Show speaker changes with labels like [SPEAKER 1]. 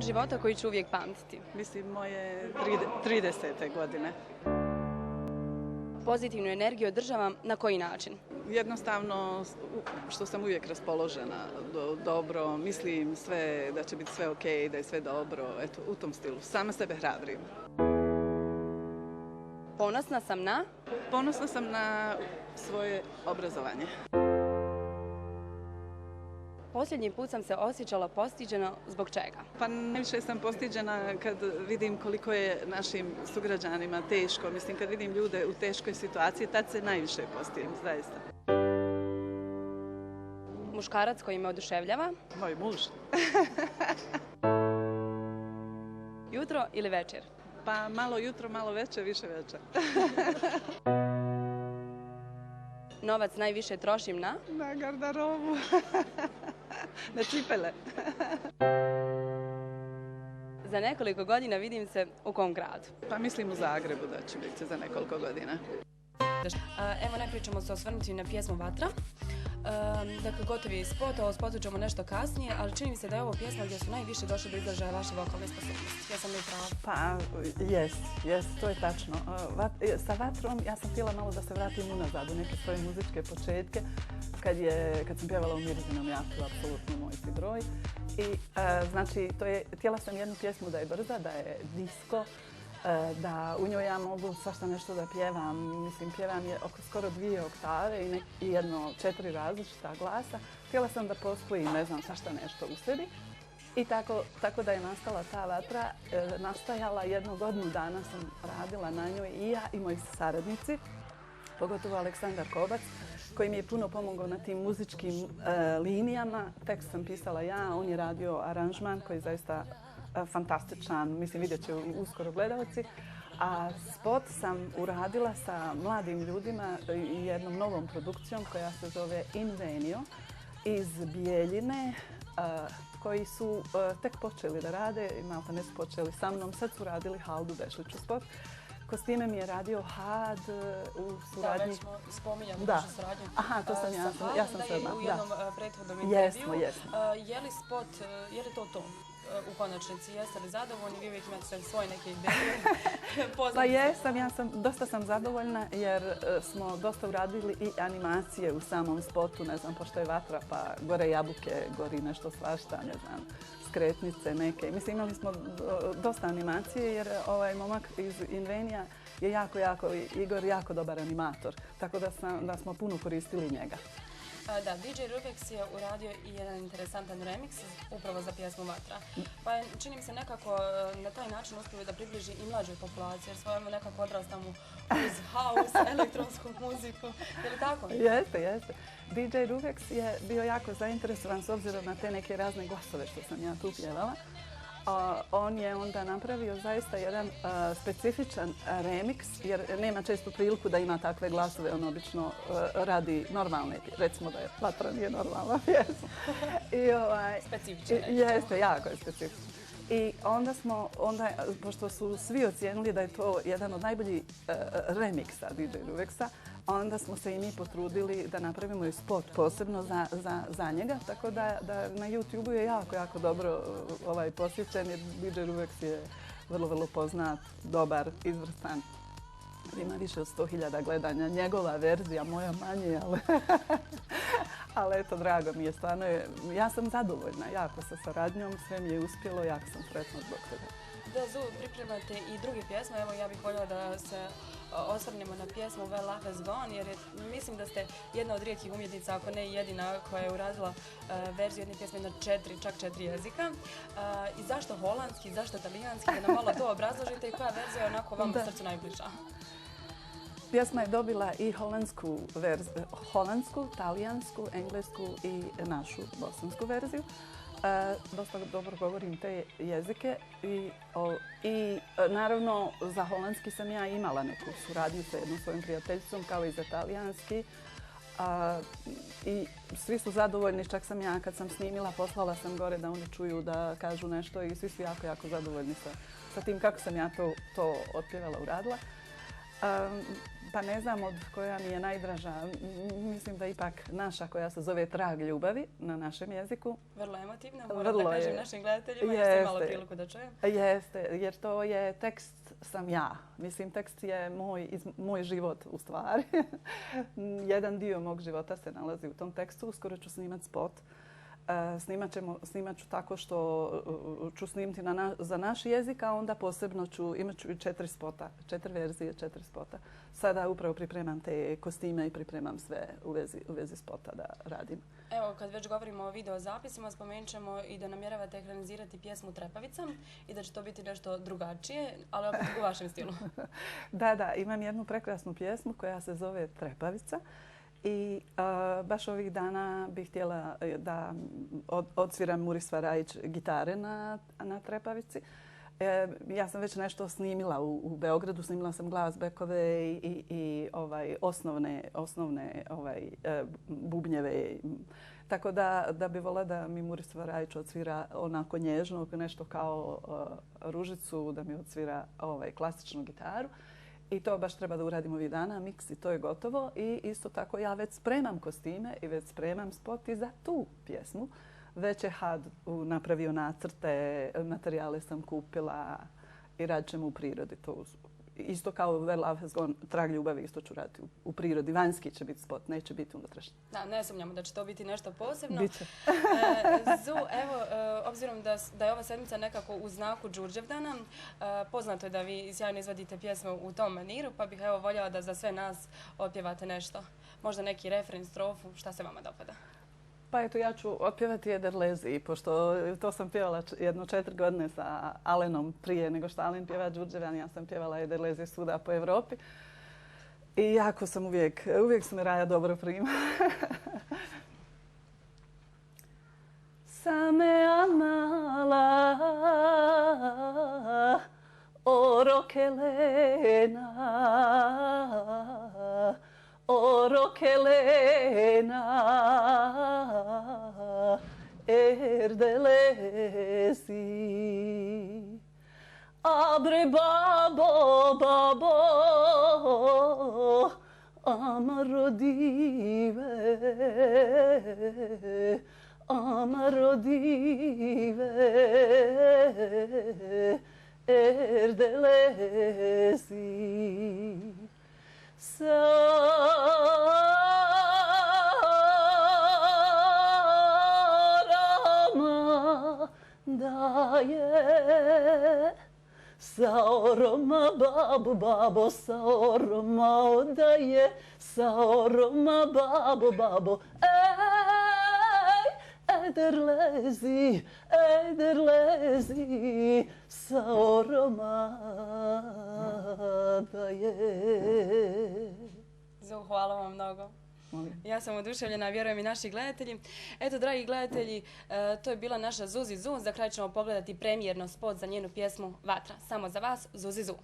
[SPEAKER 1] Života koji ću uvijek pamtiti.
[SPEAKER 2] Mislim, moje 30. godine.
[SPEAKER 1] Pozitivnu energiju održavam na koji način?
[SPEAKER 2] Jednostavno, što sam uvijek raspoložena, dobro, mislim sve, da će biti sve ok, da je sve dobro, eto, u tom stilu. Sama sebe hrabrim.
[SPEAKER 1] Ponosna sam na?
[SPEAKER 2] Ponosna sam na svoje obrazovanje.
[SPEAKER 1] Posljednji put sam se osjećala postiđeno zbog čega?
[SPEAKER 2] Pa najviše sam postiđena kad vidim koliko je našim sugrađanima teško. Mislim, kad vidim ljude u teškoj situaciji, tad se najviše postijem, zaista.
[SPEAKER 1] Muškarac koji me oduševljava?
[SPEAKER 2] Moj muž.
[SPEAKER 1] Jutro ili večer?
[SPEAKER 2] Pa malo jutro, malo večer, više večer.
[SPEAKER 1] Novac najviše trošim na?
[SPEAKER 2] Na garderobu. Na cipele.
[SPEAKER 1] Za nekoliko godina vidim se u kom gradu?
[SPEAKER 2] Pa mislim u Zagrebu da će biti za nekoliko godina.
[SPEAKER 1] Evo, najprije ćemo se osvrnuti na pjesmu Vatra. Dakle, gotovi je spot, o spotu ćemo nešto kasnije, ali čini mi se da je ovo pjesma gdje su najviše došle do izražaja vaše vokalne sposobnosti. Ja sam li pravo?
[SPEAKER 2] Pa, jest, to je tačno. Sa Vatrom ja sam htjela malo da se vratim unazad u neke svoje muzičke početke, kad sam pjevala u Mirzinom jatu, apsolutno moj si broj. I, znači, htjela sam jednu pjesmu da je brza, da je disko, da u njoj ja mogu svašta nešto da pjevam. Mislim, pjevam je oko skoro 2 oktave i jedno 4 različita glasa. Htjela sam da pospojim, ne znam, svašta nešto u sebi. I tako da je nastala ta Vatra. Nastajala jednu godinu dana sam radila na njoj i ja i moji saradnici, pogotovo Aleksandar Kobac, koji mi je puno pomogao na tim muzičkim linijama. Tekst sam pisala ja, on je radio aranžman koji je zaista fantastičan, mislim vidjet će uskoro gledalci. A spot sam uradila sa mladim ljudima i jednom novom produkcijom koja se zove Invenio iz Bijeljine, koji su tek počeli da rade, malo ne su počeli sa mnom, sad su radili Haldu Bešliću spot. Kostime mi je radio Had u suradnji...
[SPEAKER 3] Da, već smo spominjali našu suradnju.
[SPEAKER 2] Aha, to sam ja sam
[SPEAKER 3] Halda je u jednom prethodnom intervju.
[SPEAKER 2] Jesmo.
[SPEAKER 3] Je li spot, je li to u konačnici? Jeste li zadovoljni? Vi uvijek imate svoje neke ideje.
[SPEAKER 2] Pa jesam, dosta sam zadovoljna jer smo dosta uradili i animacije u samom spotu, ne znam, pošto je Vatra pa gore jabuke, gori nešto svašta, ne znam, skretnice neke. Mislim, imali smo dosta animacije jer ovaj momak iz Invenija je Igor jako dobar animator, tako da smo puno koristili njega.
[SPEAKER 3] Da, DJ Rubex je uradio i jedan interesantan remix upravo za pjesmu Vatra. Pa čini mi se nekako na taj način uspio da približi i mlađoj populaciji jer svojom nekako odrastamo uz house, elektronsku muziku. Je li tako?
[SPEAKER 2] Jeste. DJ Rubex je bio jako zainteresovan s obzirom na te neke razne glasove što sam ja tu pjevala. On je onda napravio zaista jedan specifičan remix, jer nema često priliku da ima takve glasove, on obično radi normalne, recimo da je Vatra nije normalna pjesma.
[SPEAKER 3] Specifičan.
[SPEAKER 2] Jeste, jako je specifičan. I onda, pošto su svi ocijenili da je to jedan od najboljih remiksa DJ Rubexa, onda smo se i mi potrudili da napravimo i spot posebno za njega, tako da na YouTube-u je jako dobro posjećen jer DJ Rubex je vrlo poznat, dobar, izvrstan. Ima više od 100.000 gledanja, njegova verzija, moja manje, ali eto, drago mi je, stvarno je, ja sam zadovoljna jako sa saradnjom, sve mi je uspjelo, jako sam sretna zbog toga.
[SPEAKER 3] Da, Zu, pripremate i druge pjesme, evo ja bih voljela da se osvrnemo na pjesmu When Love Has Gone, jer mislim da ste jedna od rijetkih umjetnica, ako ne jedina, koja je uradila verziju jedne pjesme na čak 4 jezika. I zašto holandski, zašto talijanski, da nam malo to obrazložite i koja verzija je onako vam u srcu najbliža?
[SPEAKER 2] Pjesma je dobila i holandsku, talijansku, englesku i našu bosansku verziju. Dosta dobro govorim te jezike i naravno za holandski sam ja imala neku suradnju sa jednom svojom prijateljicom kao i za talijanski. I svi su zadovoljni, čak sam ja kad sam snimila poslala sam gore da oni čuju da kažu nešto i svi su jako zadovoljni sa tim kako sam ja to otpjevala, uradila. Pa ne znam od koja mi je najdraža. Mislim da ipak naša koja se zove Trag ljubavi na našem jeziku.
[SPEAKER 3] Vrlo emotivna,
[SPEAKER 2] Vrlo
[SPEAKER 3] moram da kažem
[SPEAKER 2] je.
[SPEAKER 3] našim gledateljima, jer sam imala priliku da čujem.
[SPEAKER 2] Jeste, jer to je tekst sam ja. Mislim, tekst je moj život u stvari. Jedan dio mog života se nalazi u tom tekstu. Uskoro ću snimat spot. Snimat ću tako što ću snimiti za naš jezik, a onda posebno imat ću i 4 spota, 4 verzije, 4 spota. Sada upravo pripremam te kostime i pripremam sve u vezi spota da radim.
[SPEAKER 3] Evo, kad već govorimo o video zapisima, spomenut ćemo i da namjeravate ekranizirati pjesmu Trepavica i da će to biti nešto drugačije, ali opet u vašem stilu.
[SPEAKER 2] Da, imam jednu prekrasnu pjesmu koja se zove Trepavica. I baš ovih dana bih htjela da odsviram Murisva Rajić gitare na Trepavici. Ja sam već nešto snimila u Beogradu, snimila sam glasbekove i osnovne bubnjeve. Tako da bi volila da mi Murisva Rajić odsvira onako nježno, nešto kao Ružicu, da mi odsvira klasičnu gitaru. I to baš treba da uradim ovih dana, miks i to je gotovo. I isto tako ja već spremam kostime i već spremam spot i za tu pjesmu. Već je Had napravio nacrte, materijale sam kupila i radit ćemo u prirodi. To isto kao Where Love Has Gone, Trag ljubavi, isto ću raditi u prirodi. Vanjski će biti spot, neće biti unutrašnji.
[SPEAKER 3] Da, ne sumnjamo da će to biti nešto posebno.
[SPEAKER 2] Biće.
[SPEAKER 3] Zu, evo, obzirom da je ova sedmica nekako u znaku Đurđevdana, poznato je da vi sjajno izvodite pjesme u tom maniru, pa bih evo voljela da za sve nas otpjevate nešto. Možda neki refren, strofu, šta se vama dopada?
[SPEAKER 2] Pa eto, ja ću otpjevati Ederlezi, pošto to sam pjevala jedno 4 godine sa Alenom prije nego što Alen pjeva Đurđevdan. Ja sam pjevala Ederlezi svuda po Evropi. I jako sam uvijek se me Raja dobro prima. Same amala orokelena Orokelena erdelesi Abre babo amarodive erdelesi Sarama daje Saoroma babo Saoroma odaje Saoroma babo Ederlezi Saoroma daje.
[SPEAKER 3] Zu, hvala vam mnogo. Ja sam oduševljena, vjerujem i naši gledatelji. Eto, dragi gledatelji, to je bila naša Zuzi Zu. Za kraj ćemo pogledati premijerno spot za njenu pjesmu Vatra. Samo za vas, Zuzi Zu.